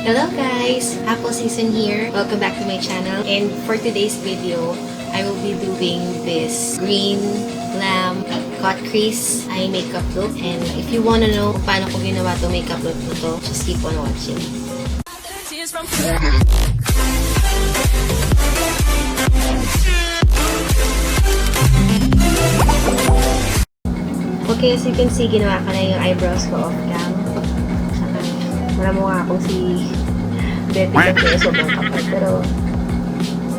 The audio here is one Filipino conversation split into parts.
Hello guys! Apple Sison here. Welcome back to my channel. And for today's video, I will be doing this green Glam cut crease eye makeup look. And if you wanna know kung paano ko ginawa itong makeup look na to, just keep on watching. Okay, as you can see, ginawa ko na yung eyebrows ko off cam. Saka, wala mo nga akong si Betty kasi sobrang kapal. Pero,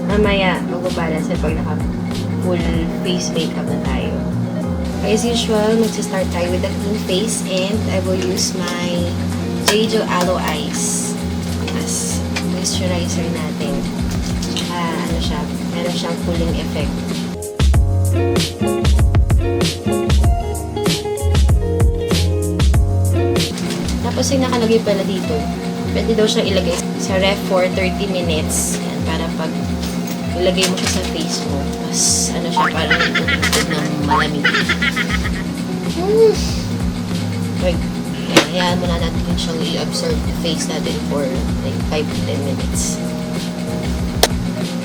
mamaya, magbabalance pag naka-full face makeup na tayo. As usual, magsa-start tayo with the clean face and I will use my Jeju Aloe Eyes as moisturizer natin. Ano siya, meron siyang cooling effect. Tapos yung nakalagay pala dito, pwede daw siya ilagay sa ref for 30 minutes. Yan, para pag ilagay mo siya sa face mo, mas ano siya, parang tutugtog ng malamig. Wait, yan, hayaan mo na natin siyang i-absorb the face natin for like 5 to 10 minutes.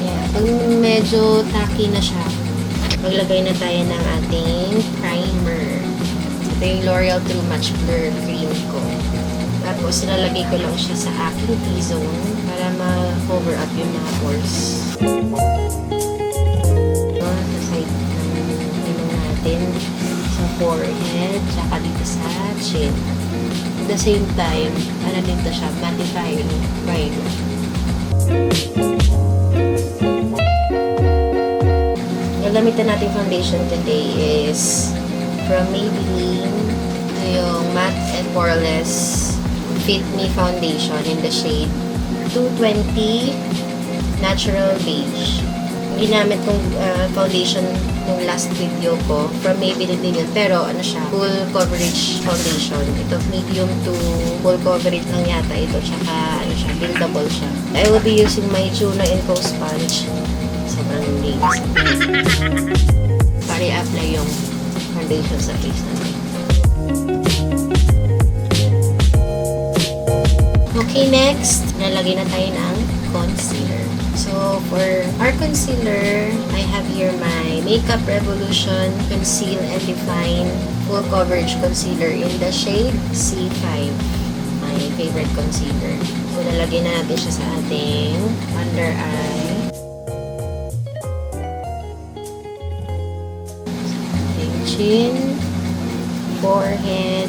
Yan, pag medyo tacky na siya, maglagay na tayo ng ating primer. Ito yung L'Oreal True Match Blur Cream ko. Tapos, nilalagay ko lang siya sa aking T-zone para ma-cover up yung mga pores. Sa side ng ilong natin, sa forehead, tsaka dito sa chin. At the same time, ano dito siya, mattifying primer. Yung gamitan natin foundation today is from Maybelline. Ito yung Matte and Poreless Fit Me Foundation in the shade 220 Natural Beige. Ginamit kong foundation nung last video ko. From Maybelline din yun. Pero ano siya, full coverage foundation. Ito medium to full coverage lang yata ito. Tsaka ano siya, buildable siya. I will be using my Tuna and Co sponge. Sobrang linis. Para i-apply yung foundation sa face natin. Okay, next, nalagay na tayo ng concealer. So, for our concealer, I have here my Makeup Revolution Conceal and Define Full Coverage Concealer in the shade C5. My favorite concealer. So, nalagay na natin siya sa ating under eye. Chin, forehead,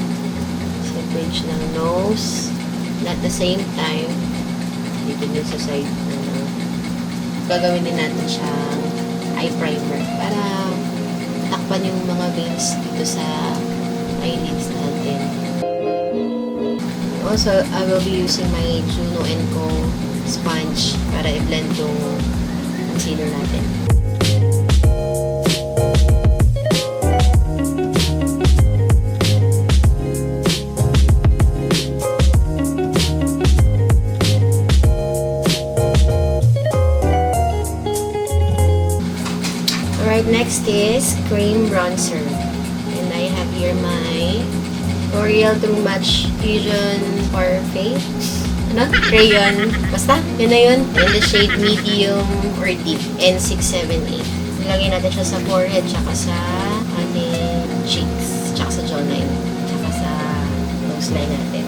sa bridge ng nose, and at the same time, dito din sa side gagawin din natin siyang eye primer para takpan yung mga veins dito sa eyelids natin. Also, I will be using my Juno & Co sponge para i-blend yung concealer natin. Next is cream bronzer, and I have here my L'Oreal True Match Fusion Parfait. Ano? Crayon. Basta, yun na yun. In the shade medium or deep. N678. Nilagay natin siya sa forehead, tsaka sa ating cheeks, tsaka sa jawline, tsaka sa nose line natin.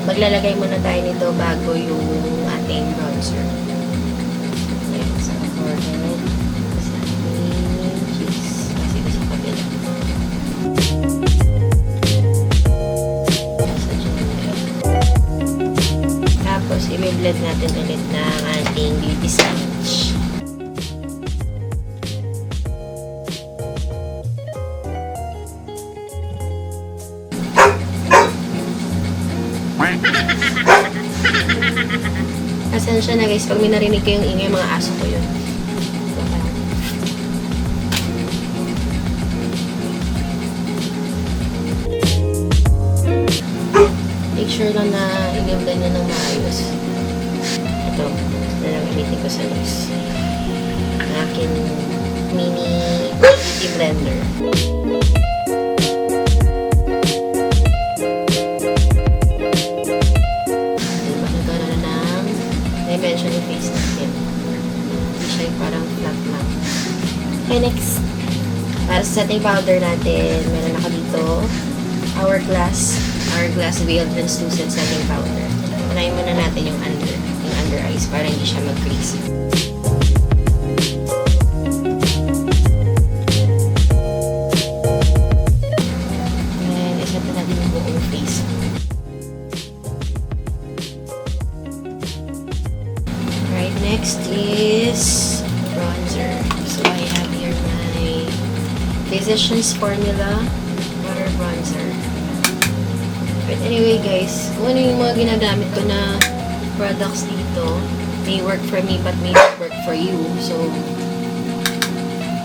Maglalagay muna tayo nito bago yung ating bronzer. Ayan, sa forehead. Tapos, i-blend natin ulit ng ating beauty sponge. Pasensya na guys, pag may narinig kayong ingay, mga aso ko yun. Make sure lang na i-blend nyo ng maayos. Ito, nalagamitin ko sa nose. Ang aking mini beauty blender. Diba, nagkaroon na dimension yung face natin. Hindi siya yung parang flat lang. Okay, next. Para sa setting powder natin, meron ako dito, Hourglass Veiled Transluscent Setting Powder. Unahin muna natin yung under eyes para hindi siya mag-crease. And iset na natin yung buong face. Right, next is bronzer. So I have here my Physicians Formula Water Bronzer. But anyway guys, kung ano yung mga ginagamit ko na products dito, may work for me but may not work for you. So,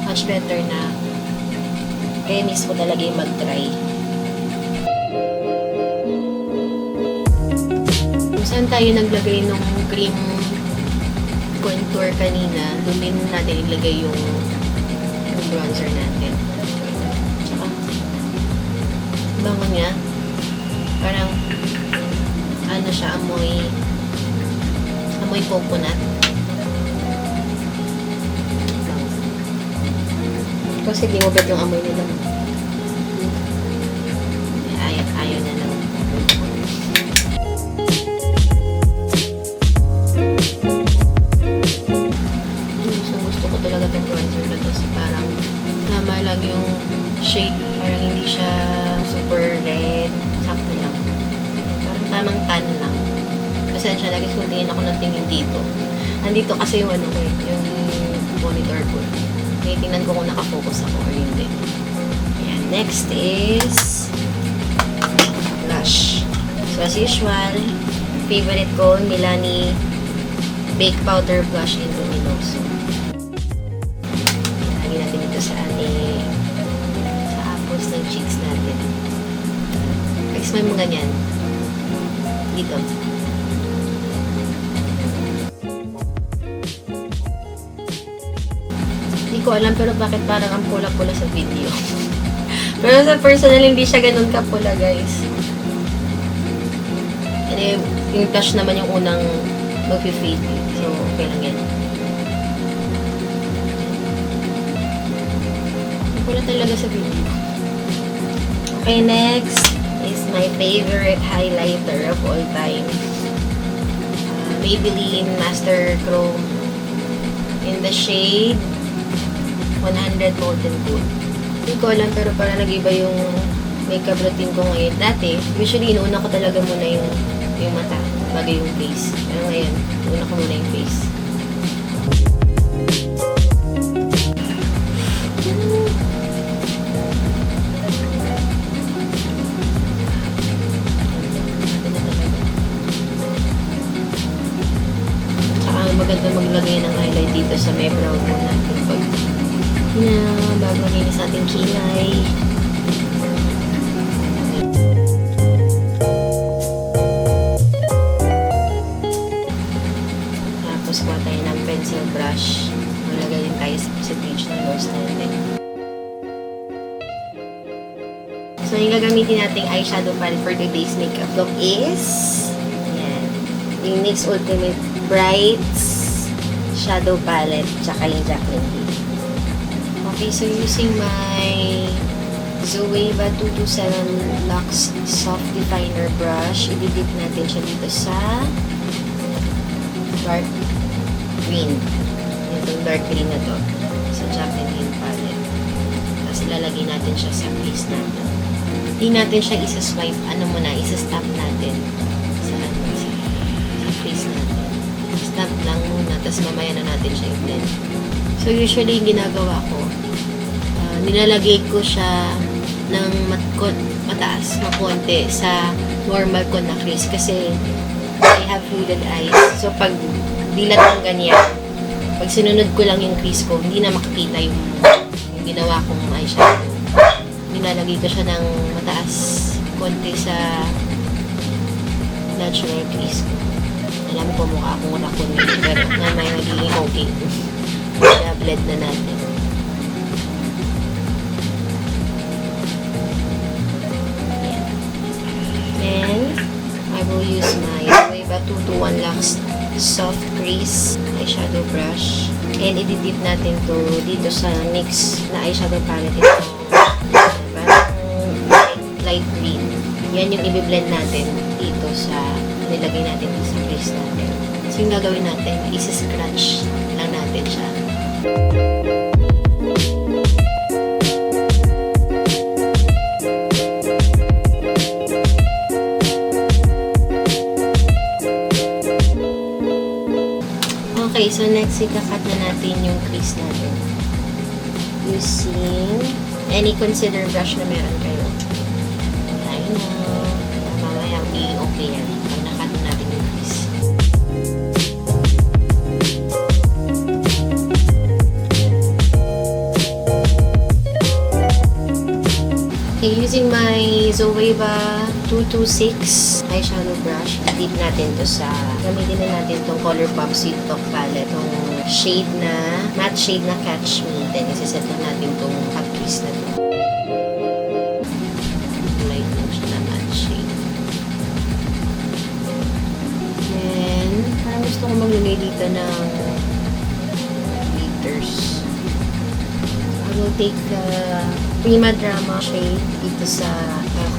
much better na kayo mismo talaga yung mag-try. Kung saan tayo naglagay ng cream contour kanina, doon din natin ilagay yung bronzer natin. Tsaka, bango niya. Parang, ano siya, amoy coconut. Kasi di mo bet yung amoy nila. Ayaw na lang. Gusto ko talaga itong bronzer na to. Kasi parang tama lang yung shade. Parang hindi siya super red. Sakto lang. Parang tamang tan lang. Pasensya, lagi kung tingin ako ng tingin dito. Andito kasi yung ano ko yung monitor ko. Tingnan ko kung nakafocus ako or hindi. Ayan. Next is blush. So, as usual, favorite ko, Milani Bake Powder Blush in Luminoso. Lagyan natin ito sa apples ng cheeks natin. Explain mo ganyan. Dito. Hindi ko alam pero bakit parang ang pula-pula sa video. Pero sa personal, hindi siya ganun kapula, guys. And yung blush naman yung unang mag-fade. So, okay lang yan. Pula talaga sa video. Okay, next is my favorite highlighter of all time. Maybelline Master Chrome in the shade 100 Molten Gold. Hindi ko alam pero parang nag-iba yung makeup routine ko ngayon. Dati, usually inuuna ko talaga muna yung mata bago yung face. Pero ngayon, inuuna ko muna yung face. Tsaka maganda maglagay ng highlight dito sa may brow mo natin pag bago linis ating kilay. Tapos kuha tayo ng pencil brush. Malagay din tayo sa page ng nose natin. So, yung gagamitin nating eyeshadow palette for today's makeup look is yan. Yung NYX Ultimate Brights Shadow Palette tsaka yung Jaclyn. Okay, so using my Zoeva 227 Luxe Soft Definer Brush, i-dip natin siya dito sa dark green. Itong dark green na to. Sa Jaclyn palette. Tapos ilalagay natin siya sa face natin. Hindi natin siya isa-swipe. Isa-stamp natin sa face natin. Stamp lang muna. Tapos mamaya na natin siya i-blend. So, usually, ginagawa ko, nilalagay ko siya ng mataas na konti sa normal ko na crease kasi I have fluted eyes. So, pag dilat ng ganyan, pag sinunod ko lang yung crease ko, hindi na makikita yung ginawa kong eyeshadow. Nilalagay ko siya ng mataas konti sa natural crease ko. Alam ko mukha akong rakon pero may magiging okay. Na-blend na natin. Then, I will use my Zoeva 221 Lux Soft Crease eyeshadow brush. And i-dip natin to dito sa mix na eyeshadow palette ito. Parang light green. Yan yung i-blend natin dito sa nilagay natin dito sa crease natin. So yung gagawin natin, isi-scratch lang natin siya. Okay, so next, ikakat na natin yung crease natin. Using any concealer brush na meron kayo. Ayan na. Mamaya magiging okay yan. Pag nakat na natin yung crease. Okay, using my Zoeva 226 eyeshadow brush, dip natin to sa, gamitin na natin itong Colourpop Sweet Talk palette, itong shade na, matte shade na Catch Me. Then, isiset na natin itong cut crease na ito. Light lang siya na matte shade. Then, parang gusto ko maglagay dito ng glitters. I will take the Prima Drama shade dito sa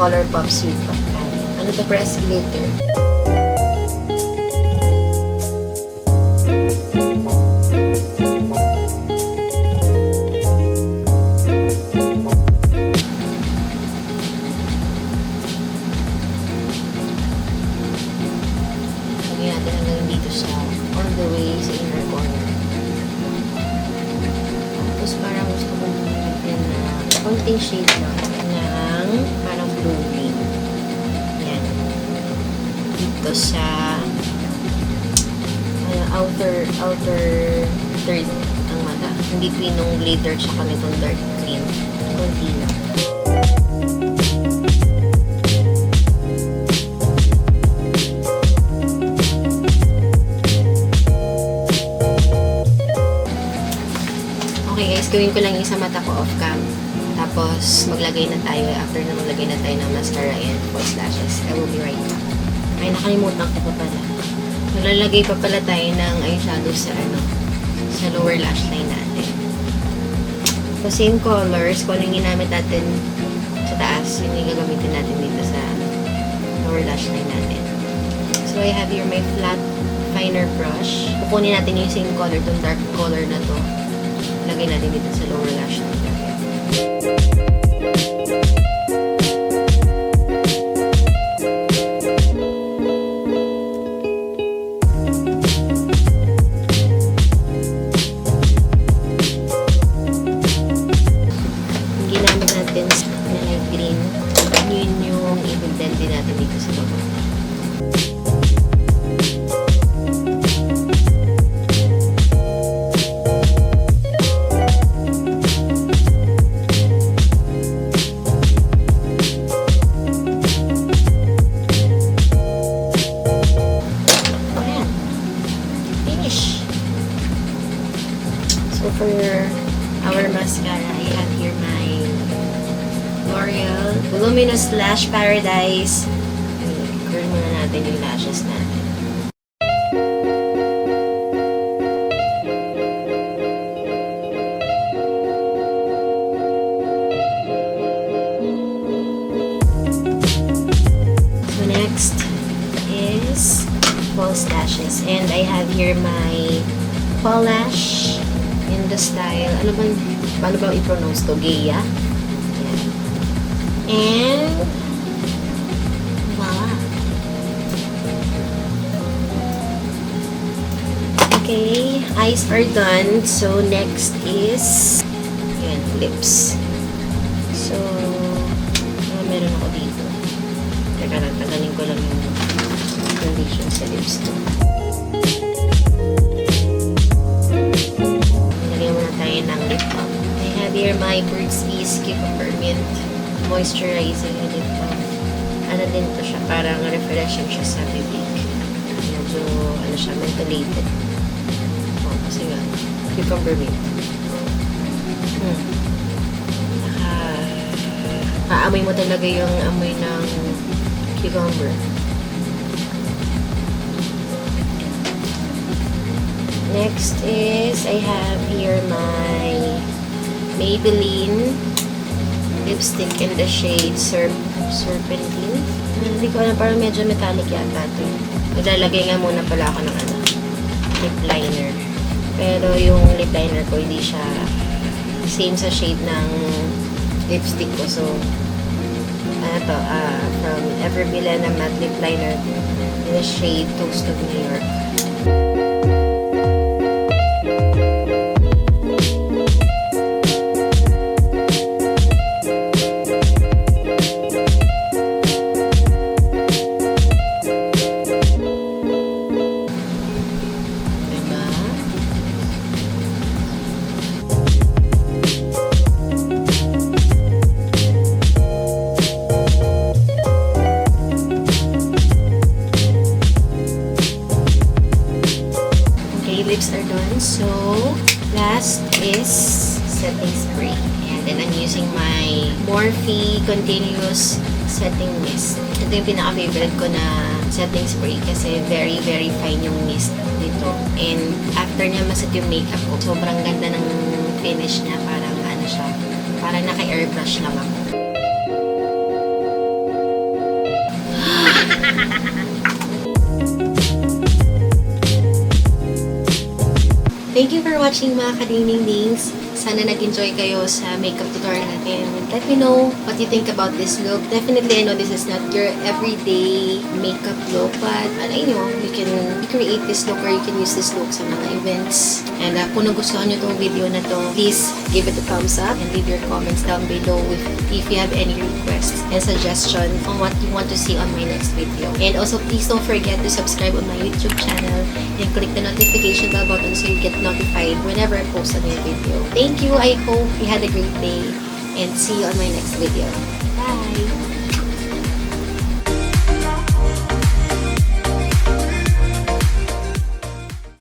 Colourpop Sweet Talk palette. Ano to, press glitter. Lagyan natin hanggang dito sa all the way sa inner corner. Tapos parang gusto ko magpapagyan na konting shade lang ng parang blue green. Yan. Dito sa outer third ng mata. In between ng glitter tsaka nitong dark green. Konti lang. Okay guys, gawin ko lang yung sa mata ko off cam. Tapos, maglagay na tayo after na maglagay na tayo ng mascara and false lashes. I will be right back. Ay, nakalimutan ko pa pala. Maglalagay pa pala tayo ng eyeshadow sa sa lower lash line natin. So, same colors. Kung anong ginamit natin sa taas, yun yung gagamitin natin dito sa lower lash line natin. So, I have here my flat finer brush. Kukunin natin yung same color, itong dark color na to. Lagay natin dito sa lower lash line natin. Ginamit natin na light green. Yun yung i-blend din natin dito sa baba. For our mascara, I have here my L'Oreal Voluminous Lash Paradise. Curl muna natin yung lashes natin. So next is false lashes. And I have here my Paulash in the style, paano ba i-pronounce to? Gaia. Ayan. And, voila. Okay, eyes are done. So, next is, ayan, lips. So, meron ako dito. Teka lang, tagalin ko lang yung foundation sa lips to. Ng lip balm. I have here my Burt's Bees Cucumber Mint Moisturizing lip balm. Ano din to siya, parang refreshing siya sa bibig. Medyo, siya, mentholated. Kasi nga, cucumber mint. Aamoy mo talaga yung amoy ng cucumber. Next is, I have here my Maybelline lipstick in the shade Serpentine. Hindi ko alam, parang medyo metallic yata ito. Maglalagay nga muna pala ako ng lip liner. Pero yung lip liner ko, hindi siya same sa shade ng lipstick ko. So, from Bilena matte lip liner in the shade Toast of New York. Lips are done. So, last is setting spray. And then I'm using my Morphe Continuous Setting Mist. Ito yung pinaka-favorite ko na setting spray kasi very, very fine yung mist dito. And after niya maset yung makeup ko, sobrang ganda ng finish niya. Parang ano siya, parang naka-airbrush lang ako. Thank you for watching mga kadingdings. Sana nag-enjoy kayo sa makeup tutorial natin. Let me know what you think about this look. Definitely, I know this is not your everyday makeup look, but I know you can create this look or you can use this look sa mga events. And kung nagustuhan nyo itong video na to, please give it a thumbs up and leave your comments down below if you have any requests and suggestions on what you want to see on my next video. And also, please don't forget to subscribe on my YouTube channel and click the notification bell button so you get notified whenever I post a new video. Thank you. I hope you had a great day and see you on my next video. Bye!